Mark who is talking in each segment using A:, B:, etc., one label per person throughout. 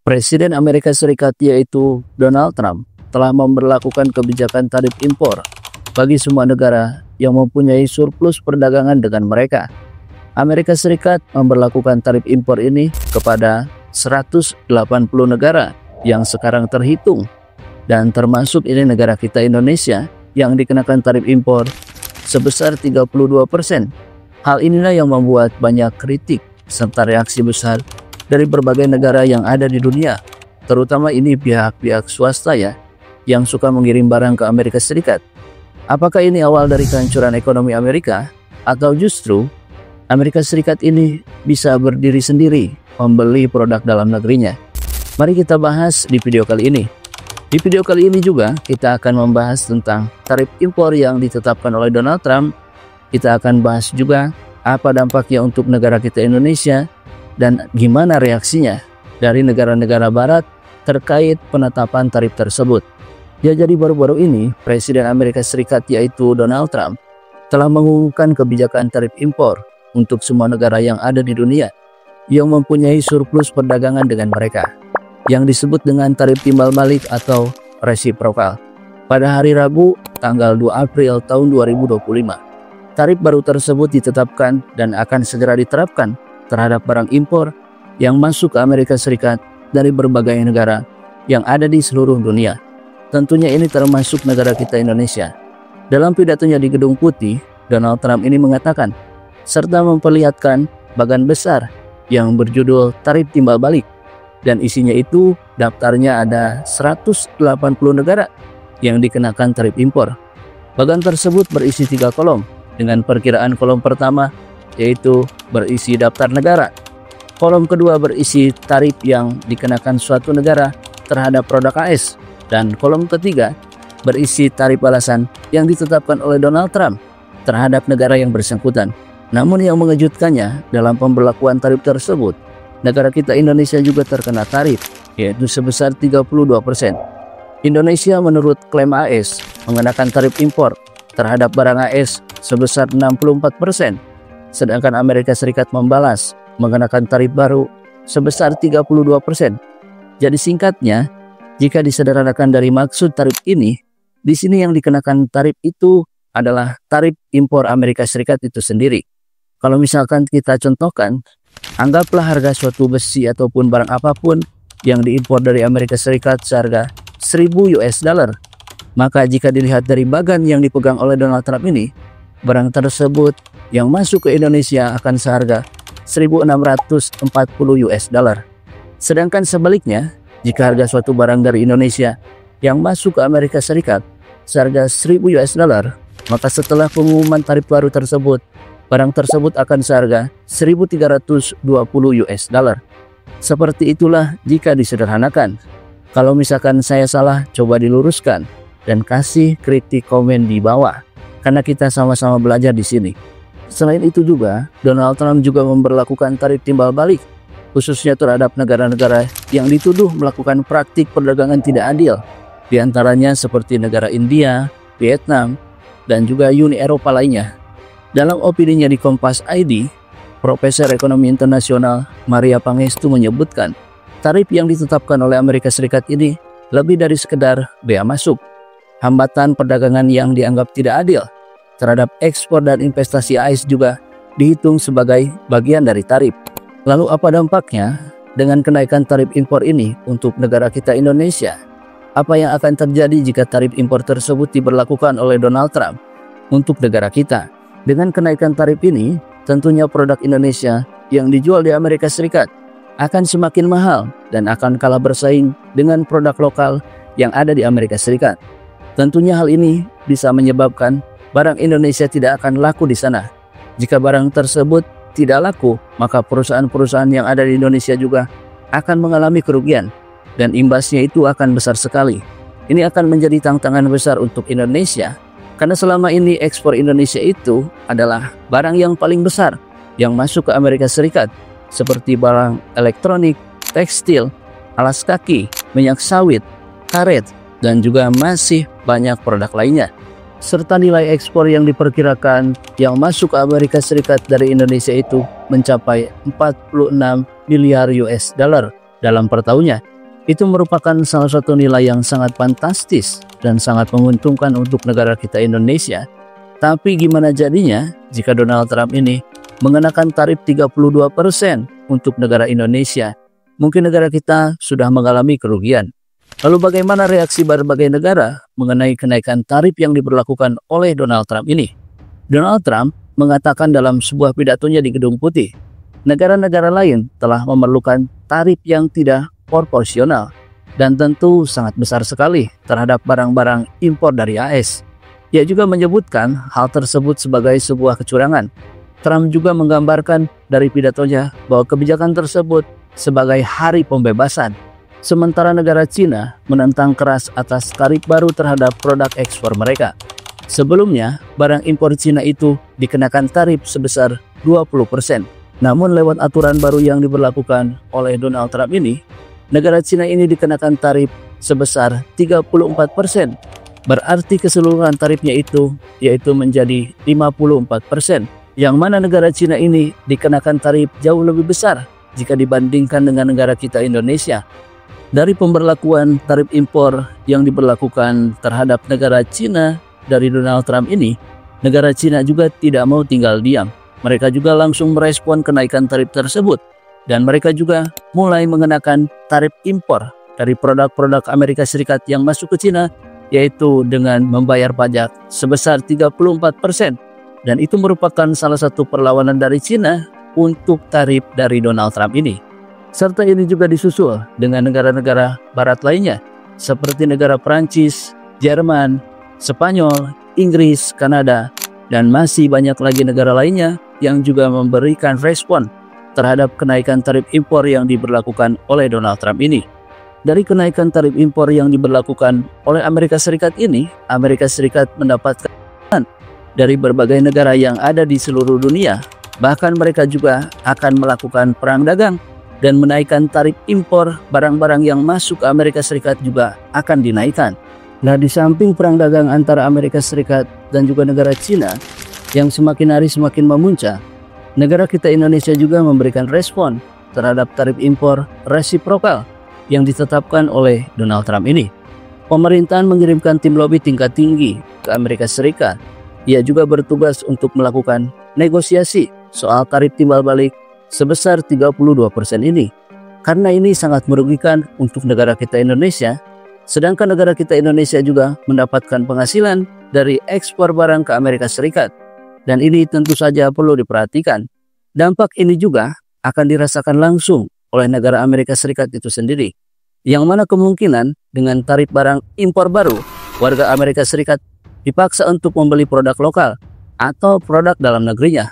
A: Presiden Amerika Serikat yaitu Donald Trump telah memberlakukan kebijakan tarif impor bagi semua negara yang mempunyai surplus perdagangan dengan mereka. Amerika Serikat memberlakukan tarif impor ini kepada 180 negara yang sekarang terhitung, dan termasuk ini negara kita Indonesia yang dikenakan tarif impor sebesar 32%. Hal inilah yang membuat banyak kritik serta reaksi besar dari berbagai negara yang ada di dunia, terutama ini pihak-pihak swasta ya, yang suka mengirim barang ke Amerika Serikat. Apakah ini awal dari kehancuran ekonomi Amerika, atau justru Amerika Serikat ini bisa berdiri sendiri membeli produk dalam negerinya? Mari kita bahas di video kali ini. Di video kali ini juga kita akan membahas tentang tarif impor yang ditetapkan oleh Donald Trump. Kita akan bahas juga apa dampaknya untuk negara kita Indonesia dan gimana reaksinya dari negara-negara barat terkait penetapan tarif tersebut. Ya, jadi baru-baru ini Presiden Amerika Serikat yaitu Donald Trump telah mengumumkan kebijakan tarif impor untuk semua negara yang ada di dunia yang mempunyai surplus perdagangan dengan mereka, yang disebut dengan tarif timbal balik atau resiprokal. Pada hari Rabu tanggal 2 April tahun 2025, tarif baru tersebut ditetapkan dan akan segera diterapkan terhadap barang impor yang masuk ke Amerika Serikat dari berbagai negara yang ada di seluruh dunia. Tentunya ini termasuk negara kita Indonesia. Dalam pidatonya di Gedung Putih, Donald Trump ini mengatakan, serta memperlihatkan bagan besar yang berjudul tarif timbal balik, dan isinya itu daftarnya ada 180 negara yang dikenakan tarif impor. Bagan tersebut berisi 3 kolom, dengan perkiraan kolom pertama yaitu berisi daftar negara. Kolom kedua berisi tarif yang dikenakan suatu negara terhadap produk AS, dan kolom ketiga berisi tarif balasan yang ditetapkan oleh Donald Trump terhadap negara yang bersangkutan. Namun yang mengejutkannya, dalam pemberlakuan tarif tersebut, negara kita Indonesia juga terkena tarif, yaitu sebesar 32%. Indonesia menurut klaim AS mengenakan tarif impor terhadap barang AS sebesar 64%. Sedangkan Amerika Serikat membalas mengenakan tarif baru sebesar 32%. Jadi singkatnya, jika disederhanakan dari maksud tarif ini, di sini yang dikenakan tarif itu adalah tarif impor Amerika Serikat itu sendiri. Kalau misalkan kita contohkan, anggaplah harga suatu besi ataupun barang apapun yang diimpor dari Amerika Serikat seharga 1000 US dollar. Maka jika dilihat dari bagan yang dipegang oleh Donald Trump ini, barang tersebut yang masuk ke Indonesia akan seharga 1.640 US dollar. Sedangkan sebaliknya, jika harga suatu barang dari Indonesia yang masuk ke Amerika Serikat seharga 1.000 US dollar, maka setelah pengumuman tarif baru tersebut, barang tersebut akan seharga 1.320 US dollar. Seperti itulah jika disederhanakan. Kalau misalkan saya salah, coba diluruskan dan kasih kritik komen di bawah, karena kita sama-sama belajar di sini. Selain itu juga, Donald Trump juga memberlakukan tarif timbal balik, khususnya terhadap negara-negara yang dituduh melakukan praktik perdagangan tidak adil, di antaranya seperti negara India, Vietnam, dan juga Uni Eropa lainnya. Dalam opininya di Kompas ID, Profesor Ekonomi Internasional Maria Pangestu menyebutkan, tarif yang ditetapkan oleh Amerika Serikat ini lebih dari sekedar bea masuk. Hambatan perdagangan yang dianggap tidak adil terhadap ekspor dan investasi AS juga dihitung sebagai bagian dari tarif. Lalu apa dampaknya dengan kenaikan tarif impor ini untuk negara kita Indonesia? Apa yang akan terjadi jika tarif impor tersebut diberlakukan oleh Donald Trump untuk negara kita? Dengan kenaikan tarif ini, tentunya produk Indonesia yang dijual di Amerika Serikat akan semakin mahal dan akan kalah bersaing dengan produk lokal yang ada di Amerika Serikat. Tentunya hal ini bisa menyebabkan barang Indonesia tidak akan laku di sana. Jika barang tersebut tidak laku, maka perusahaan-perusahaan yang ada di Indonesia juga akan mengalami kerugian, dan imbasnya itu akan besar sekali. Ini akan menjadi tantangan besar untuk Indonesia, karena selama ini ekspor Indonesia itu adalah barang yang paling besar yang masuk ke Amerika Serikat, seperti barang elektronik, tekstil, alas kaki, minyak sawit, karet, dan juga masih banyak produk lainnya. Serta nilai ekspor yang diperkirakan yang masuk ke Amerika Serikat dari Indonesia itu mencapai 46 miliar US dollar dalam per tahunnya. Itu merupakan salah satu nilai yang sangat fantastis dan sangat menguntungkan untuk negara kita Indonesia. Tapi gimana jadinya jika Donald Trump ini mengenakan tarif 32% untuk negara Indonesia? Mungkin negara kita sudah mengalami kerugian. Lalu bagaimana reaksi berbagai negara mengenai kenaikan tarif yang diberlakukan oleh Donald Trump ini? Donald Trump mengatakan dalam sebuah pidatonya di Gedung Putih, negara-negara lain telah memerlukan tarif yang tidak proporsional dan tentu sangat besar sekali terhadap barang-barang impor dari AS. Ia juga menyebutkan hal tersebut sebagai sebuah kecurangan. Trump juga menggambarkan dari pidatonya bahwa kebijakan tersebut sebagai hari pembebasan. Sementara negara Cina menentang keras atas tarif baru terhadap produk ekspor mereka. Sebelumnya, barang impor Cina itu dikenakan tarif sebesar 20%. Namun lewat aturan baru yang diberlakukan oleh Donald Trump ini, negara Cina ini dikenakan tarif sebesar 34%. Berarti keseluruhan tarifnya itu yaitu menjadi 54%. Yang mana negara Cina ini dikenakan tarif jauh lebih besar jika dibandingkan dengan negara kita Indonesia. Dari pemberlakuan tarif impor yang diberlakukan terhadap negara Cina dari Donald Trump ini, negara Cina juga tidak mau tinggal diam. Mereka juga langsung merespon kenaikan tarif tersebut. Dan mereka juga mulai mengenakan tarif impor dari produk-produk Amerika Serikat yang masuk ke Cina, yaitu dengan membayar pajak sebesar 34%. Dan itu merupakan salah satu perlawanan dari Cina untuk tarif dari Donald Trump ini. Serta ini juga disusul dengan negara-negara barat lainnya, seperti negara Prancis, Jerman, Spanyol, Inggris, Kanada, dan masih banyak lagi negara lainnya yang juga memberikan respon terhadap kenaikan tarif impor yang diberlakukan oleh Donald Trump ini. Dari kenaikan tarif impor yang diberlakukan oleh Amerika Serikat ini, Amerika Serikat mendapatkan dari berbagai negara yang ada di seluruh dunia. Bahkan mereka juga akan melakukan perang dagang dan menaikkan tarif impor barang-barang yang masuk ke Amerika Serikat juga akan dinaikkan. Nah, di samping perang dagang antara Amerika Serikat dan juga negara Cina yang semakin hari semakin memuncak, negara kita Indonesia juga memberikan respon terhadap tarif impor resiprokal yang ditetapkan oleh Donald Trump ini. Pemerintahan mengirimkan tim lobi tingkat tinggi ke Amerika Serikat. Ia juga bertugas untuk melakukan negosiasi soal tarif timbal balik sebesar 32% ini. Karena ini sangat merugikan untuk negara kita Indonesia, sedangkan negara kita Indonesia juga mendapatkan penghasilan dari ekspor barang ke Amerika Serikat. Dan ini tentu saja perlu diperhatikan. Dampak ini juga akan dirasakan langsung oleh negara Amerika Serikat itu sendiri. Yang mana kemungkinan dengan tarif barang impor baru, warga Amerika Serikat dipaksa untuk membeli produk lokal atau produk dalam negerinya.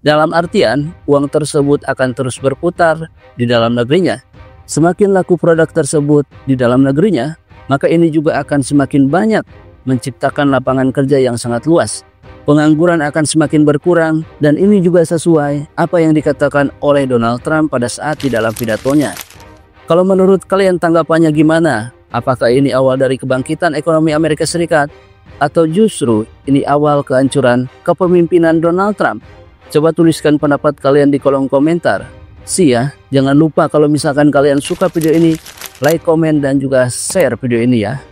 A: Dalam artian, uang tersebut akan terus berputar di dalam negerinya. Semakin laku produk tersebut di dalam negerinya, maka ini juga akan semakin banyak menciptakan lapangan kerja yang sangat luas. Pengangguran akan semakin berkurang, dan ini juga sesuai apa yang dikatakan oleh Donald Trump pada saat di dalam pidatonya. Kalau menurut kalian tanggapannya gimana? Apakah ini awal dari kebangkitan ekonomi Amerika Serikat? Atau justru ini awal kehancuran kepemimpinan Donald Trump? Coba tuliskan pendapat kalian di kolom komentar. Ya, jangan lupa kalau misalkan kalian suka video ini, like, komen, dan juga share video ini ya.